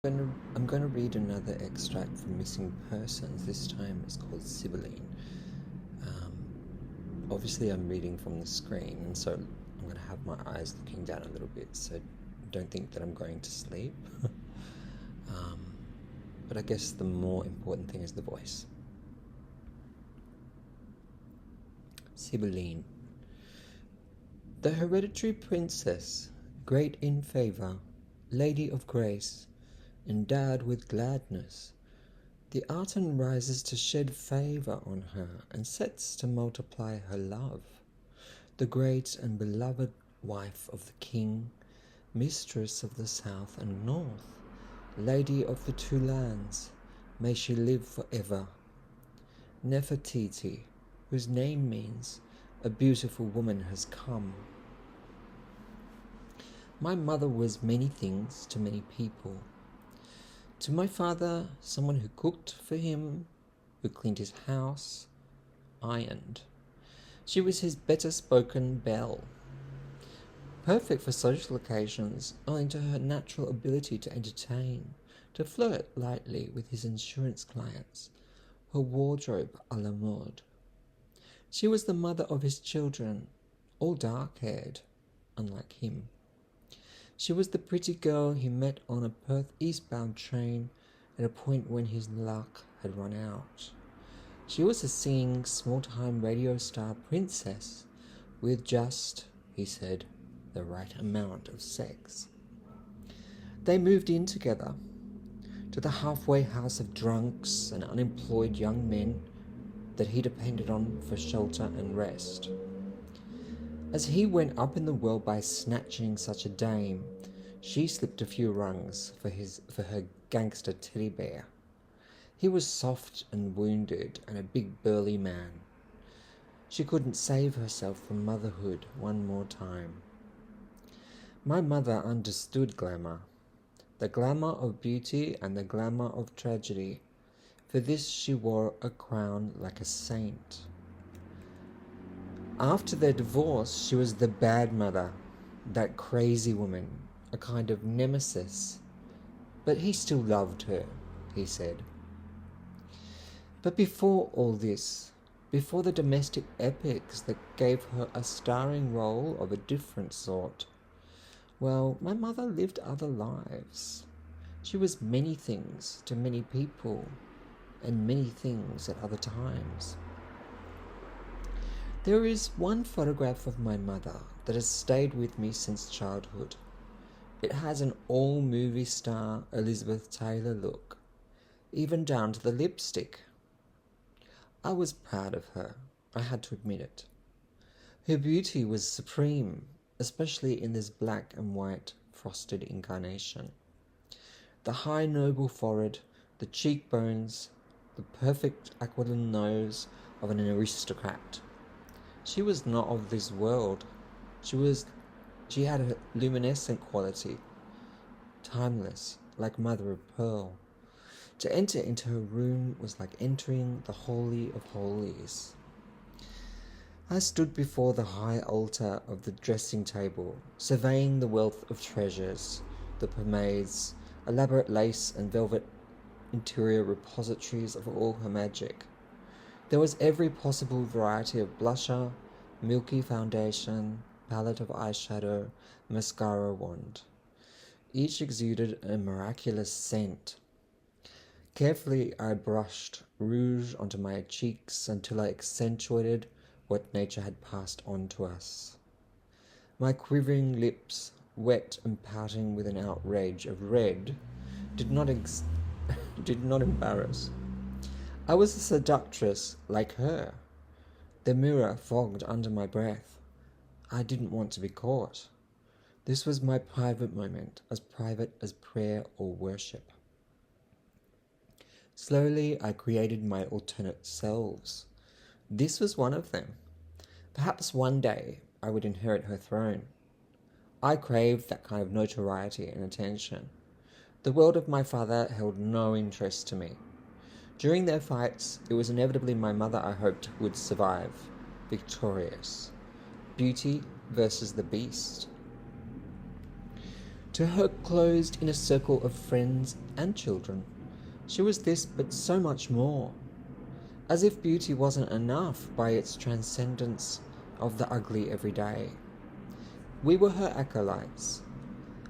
I'm going to read another extract from Missing Persons. This time it's called Sibylline. Obviously I'm reading from the screen, and so I'm going to have my eyes looking down a little bit, so don't think that I'm going to sleep. But I guess the more important thing is the voice. Sibylline. The hereditary princess, great in favour, lady of grace, endowed with gladness, the Arton rises to shed favour on her, and sets to multiply her love. The great and beloved wife of the king, mistress of the south and north, lady of the two lands, may she live for ever. Nefertiti, whose name means a beautiful woman has come. My mother was many things to many people. To my father, someone who cooked for him, who cleaned his house, ironed. She was his better-spoken belle, perfect for social occasions owing to her natural ability to entertain, to flirt lightly with his insurance clients, her wardrobe à la mode. She was the mother of his children, all dark-haired, unlike him. She was the pretty girl he met on a Perth eastbound train at a point when his luck had run out. She was a singing, small-time radio star princess with just, he said, the right amount of sex. They moved in together to the halfway house of drunks and unemployed young men that he depended on for shelter and rest. As he went up in the world by snatching such a dame, she slipped a few rungs for her gangster teddy bear. He was soft and wounded and a big burly man. She couldn't save herself from motherhood one more time. My mother understood glamour, the glamour of beauty and the glamour of tragedy. For this she wore a crown like a saint. After their divorce, she was the bad mother, that crazy woman, a kind of nemesis. But he still loved her, he said. But before all this, before the domestic epics that gave her a starring role of a different sort, well, my mother lived other lives. She was many things to many people, and many things at other times. There is one photograph of my mother that has stayed with me since childhood. It has an all-movie star Elizabeth Taylor look, even down to the lipstick. I was proud of her, I had to admit it. Her beauty was supreme, especially in this black and white frosted incarnation. The high noble forehead, the cheekbones, the perfect aquiline nose of an aristocrat. She was not of this world. She had a luminescent quality, timeless, like mother of pearl. To enter into her room was like entering the Holy of Holies. I stood before the high altar of the dressing table, surveying the wealth of treasures, the pomades, elaborate lace and velvet interior repositories of all her magic. There was every possible variety of blusher, milky foundation, palette of eyeshadow, mascara wand. Each exuded a miraculous scent. Carefully I brushed rouge onto my cheeks until I accentuated what nature had passed on to us. My quivering lips, wet and pouting with an outrage of red, did not embarrass. I was a seductress like her. The mirror fogged under my breath. I didn't want to be caught. This was my private moment, as private as prayer or worship. Slowly I created my alternate selves. This was one of them. Perhaps one day I would inherit her throne. I craved that kind of notoriety and attention. The world of my father held no interest to me. During their fights, it was inevitably my mother I hoped would survive, victorious. Beauty versus the beast. To her closed in a circle of friends and children, she was this but so much more, as if beauty wasn't enough by its transcendence of the ugly every day. We were her acolytes.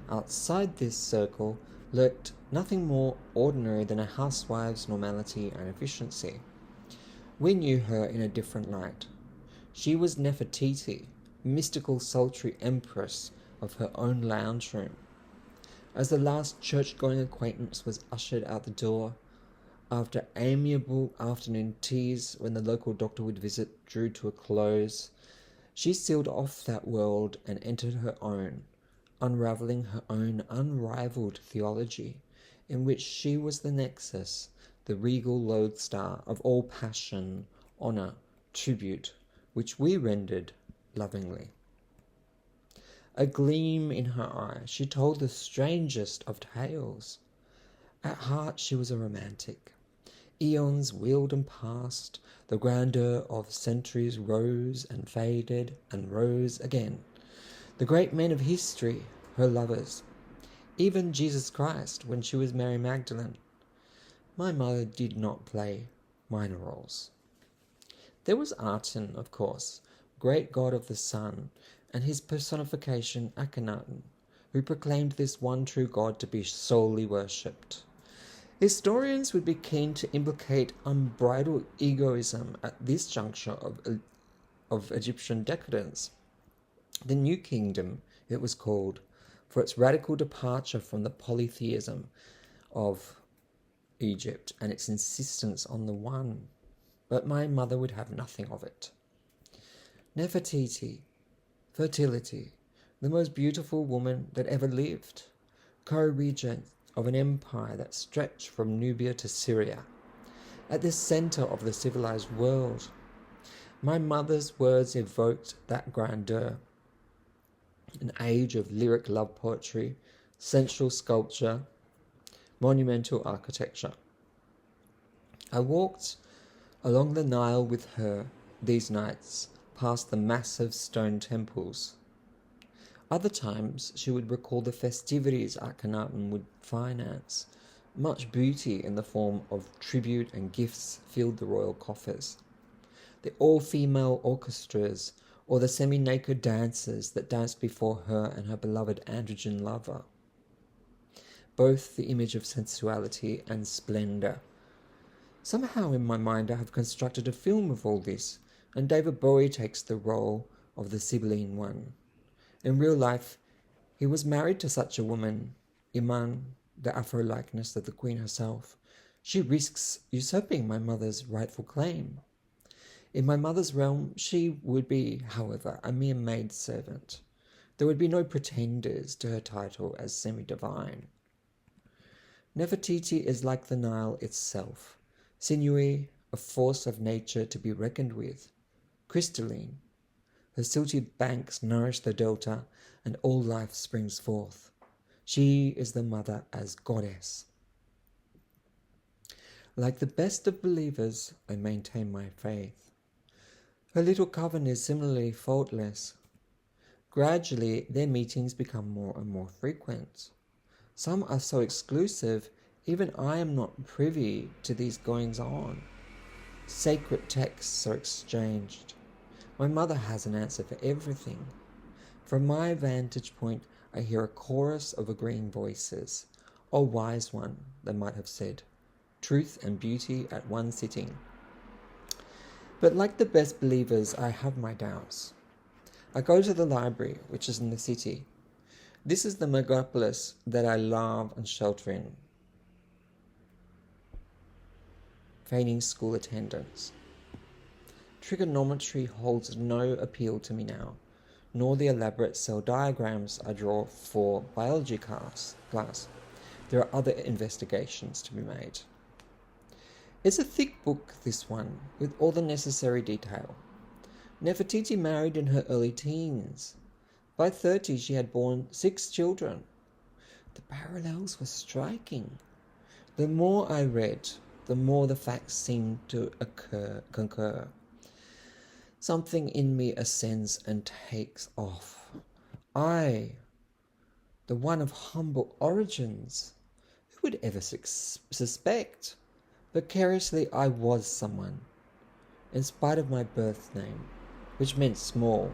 Outside this circle lurked nothing more ordinary than a housewife's normality and efficiency. We knew her in a different light. She was Nefertiti, mystical sultry empress of her own lounge room. As the last church-going acquaintance was ushered out the door, after amiable afternoon teas when the local doctor would visit drew to a close, she sealed off that world and entered her own, unravelling her own unrivalled theology, in which she was the nexus, the regal lodestar of all passion, honour, tribute, which we rendered lovingly. A gleam in her eye, she told the strangest of tales. At heart she was a romantic. Eons wheeled and passed, the grandeur of centuries rose and faded and rose again. The great men of history, her lovers. Even Jesus Christ, when she was Mary Magdalene. My mother did not play minor roles. There was Aten, of course, great god of the sun, and his personification Akhenaten, who proclaimed this one true god to be solely worshipped. Historians would be keen to implicate unbridled egoism at this juncture of Egyptian decadence. The New Kingdom, it was called, for its radical departure from the polytheism of Egypt and its insistence on the one. But my mother would have nothing of it. Nefertiti, fertility, the most beautiful woman that ever lived, co-regent of an empire that stretched from Nubia to Syria, at the centre of the civilized world. My mother's words evoked that grandeur, an age of lyric love poetry, sensual sculpture, monumental architecture. I walked along the Nile with her these nights, past the massive stone temples. Other times she would recall the festivities Akhenaten would finance. Much beauty in the form of tribute and gifts filled the royal coffers. The all-female orchestras, or the semi-naked dancers that danced before her and her beloved androgen lover. Both the image of sensuality and splendour. Somehow in my mind I have constructed a film of all this, and David Bowie takes the role of the Sibylline one. In real life, he was married to such a woman, Iman, the Afro-likeness of the Queen herself. She risks usurping my mother's rightful claim. In my mother's realm, she would be, however, a mere maidservant. There would be no pretenders to her title as semi-divine. Nefertiti is like the Nile itself, sinewy, a force of nature to be reckoned with, crystalline. Her silty banks nourish the delta, and all life springs forth. She is the mother as goddess. Like the best of believers, I maintain my faith. Her little coven is similarly faultless. Gradually, their meetings become more and more frequent. Some are so exclusive, even I am not privy to these goings-on. Sacred texts are exchanged. My mother has an answer for everything. From my vantage point, I hear a chorus of agreeing voices. O wise one, they might have said, truth and beauty at one sitting. But like the best believers, I have my doubts. I go to the library, which is in the city. This is the megapolis that I love and shelter in, feigning school attendance. Trigonometry holds no appeal to me now, nor the elaborate cell diagrams I draw for biology class. There are other investigations to be made. It's a thick book, this one, with all the necessary detail. Nefertiti married in her early teens. By 30, she had borne 6 children. The parallels were striking. The more I read, the more the facts seemed to concur. Something in me ascends and takes off. I the one of humble origins. Who would ever suspect? Vicariously I was someone, in spite of my birth name, which meant small,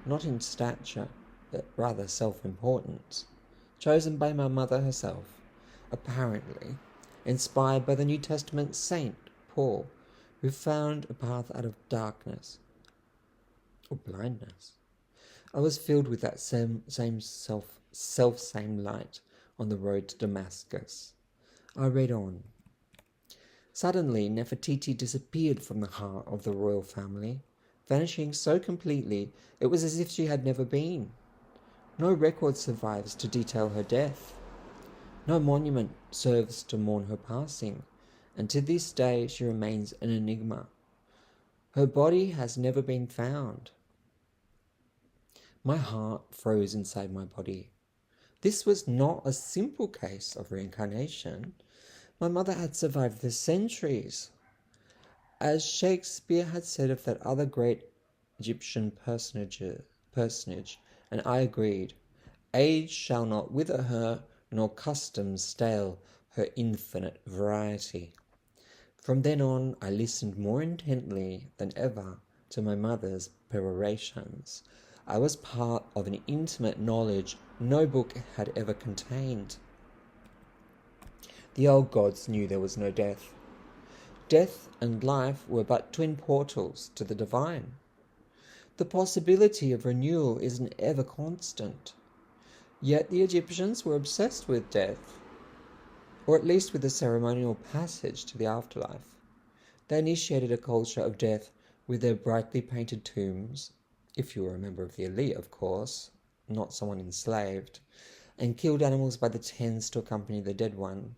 not in stature, but rather self-importance, chosen by my mother herself, apparently inspired by the New Testament saint Paul, who found a path out of darkness or blindness. I was filled with that same light on the road to Damascus. I read on. Suddenly, Nefertiti disappeared from the heart of the royal family, vanishing so completely it was as if she had never been. No record survives to detail her death. No monument serves to mourn her passing, and to this day she remains an enigma. Her body has never been found. My heart froze inside my body. This was not a simple case of reincarnation. My mother had survived the centuries. As Shakespeare had said of that other great Egyptian personage, and I agreed, age shall not wither her, nor custom stale her infinite variety. From then on, I listened more intently than ever to my mother's perorations. I was part of an intimate knowledge no book had ever contained. The old gods knew there was no death. Death and life were but twin portals to the divine. The possibility of renewal is an ever constant. Yet the Egyptians were obsessed with death, or at least with the ceremonial passage to the afterlife. They initiated a culture of death with their brightly painted tombs, if you were a member of the elite, of course, not someone enslaved, and killed animals by the tens to accompany the dead one,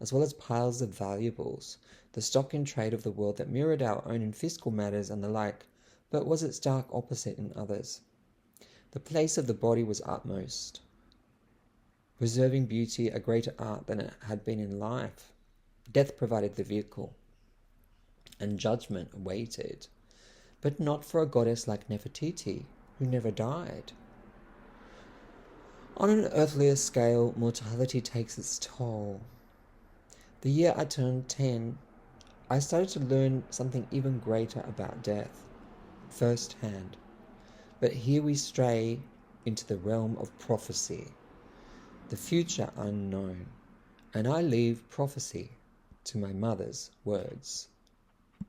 as well as piles of valuables, the stock in trade of the world that mirrored our own in fiscal matters and the like, but was its dark opposite in others. The place of the body was utmost, preserving beauty a greater art than it had been in life. Death provided the vehicle, and judgment waited, but not for a goddess like Nefertiti, who never died. On an earthlier scale, mortality takes its toll. The year I turned 10, I started to learn something even greater about death, firsthand. But here we stray into the realm of prophecy, the future unknown, and I leave prophecy to my mother's words.